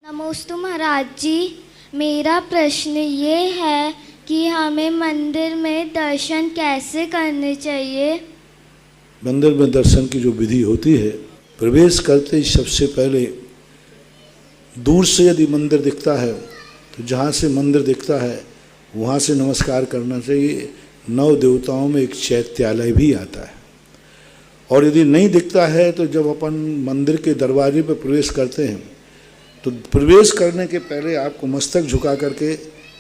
नमोस्तु महाराज जी, मेरा प्रश्न ये है कि हमें मंदिर में दर्शन कैसे करने चाहिए। मंदिर में दर्शन की जो विधि होती है, प्रवेश करते ही सबसे पहले दूर से यदि मंदिर दिखता है तो जहाँ से मंदिर दिखता है वहाँ से नमस्कार करना चाहिए। 9 देवताओं में एक चैत्यालय भी आता है। और यदि नहीं दिखता है तो जब अपन मंदिर के दरवाजे पर प्रवेश करते हैं तो प्रवेश करने के पहले आपको मस्तक झुका करके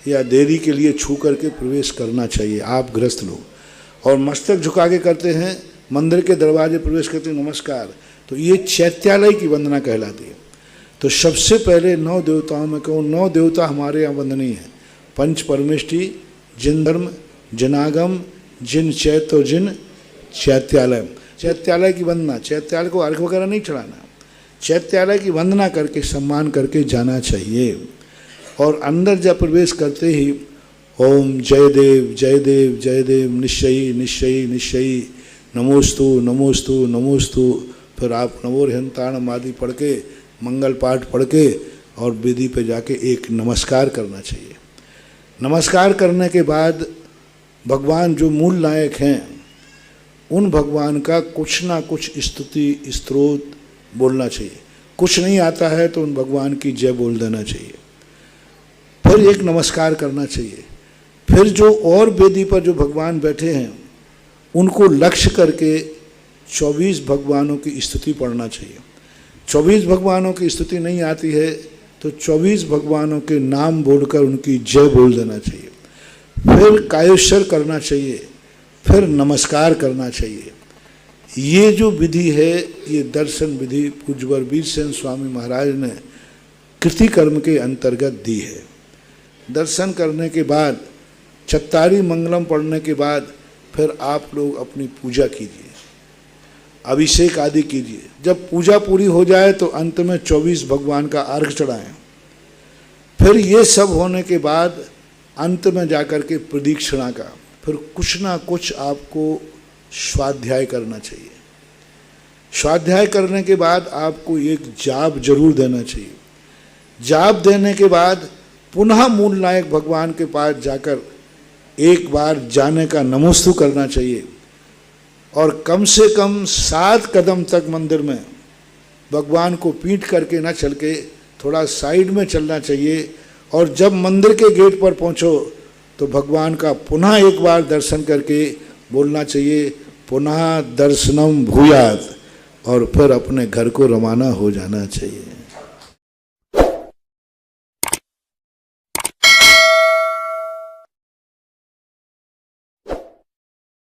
या देरी के लिए छू करके प्रवेश करना चाहिए, आप गृहस्थ लोग। और मस्तक झुका के करते हैं, मंदिर के दरवाजे प्रवेश करते हैं नमस्कार, तो ये चैत्यालय की वंदना कहलाती है। तो सबसे पहले 9 देवताओं में कहूँ, 9 देवता हमारे यहाँ वंदनीय हैं। पंच परमेष्टि, जिन धर्म, जिनागम, जिन चैत्य और जिन चैत्यालय। चैत्यालय की वंदना, चैत्यालय को अर्घ वगैरह नहीं चढ़ाना, चैत्यालय की वंदना करके सम्मान करके जाना चाहिए। और अंदर जब प्रवेश करते ही ओम जय देव जय देव जय देव निश्चयी निश्चयी निश्चयी नमोस्तु नमोस्तु नमोस्तु, फिर आप नमोर्हंताणम आदि पढ़ के, मंगल पाठ पढ़ के और वेदी पे जाके एक नमस्कार करना चाहिए। नमस्कार करने के बाद भगवान जो मूल नायक हैं उन भगवान का कुछ ना कुछ स्तुति स्तोत्र बोलना चाहिए। कुछ नहीं आता है तो उन भगवान की जय बोल देना चाहिए। फिर एक नमस्कार करना चाहिए। फिर जो और वेदी पर जो भगवान बैठे हैं उनको लक्ष्य करके 24 भगवानों की स्तुति पढ़ना चाहिए। 24 भगवानों की स्तुति नहीं आती है तो 24 भगवानों के नाम बोलकर उनकी जय बोल देना चाहिए। फिर कायोत्सर करना चाहिए, फिर नमस्कार करना चाहिए। ये जो विधि है ये दर्शन विधि पूज्यवर वीरसेन स्वामी महाराज ने कृति कर्म के अंतर्गत दी है। दर्शन करने के बाद चत्तारी मंगलम पढ़ने के बाद फिर आप लोग अपनी पूजा कीजिए, अभिषेक आदि कीजिए। जब पूजा पूरी हो जाए तो अंत में 24 भगवान का अर्घ चढ़ाएं। फिर ये सब होने के बाद अंत में जाकर के प्रदीक्षिणा का, फिर कुछ ना कुछ आपको स्वाध्याय करना चाहिए। स्वाध्याय करने के बाद आपको एक जाप जरूर देना चाहिए। जाप देने के बाद पुनः मूल नायक भगवान के पास जाकर एक बार जाने का नमोस्तु करना चाहिए। और कम से कम 7 कदम तक मंदिर में भगवान को पीट करके ना चल के थोड़ा साइड में चलना चाहिए। और जब मंदिर के गेट पर पहुँचो तो भगवान का पुनः एक बार दर्शन करके बोलना चाहिए पुनः दर्शनम भूयात, और फिर अपने घर को रवाना हो जाना चाहिए।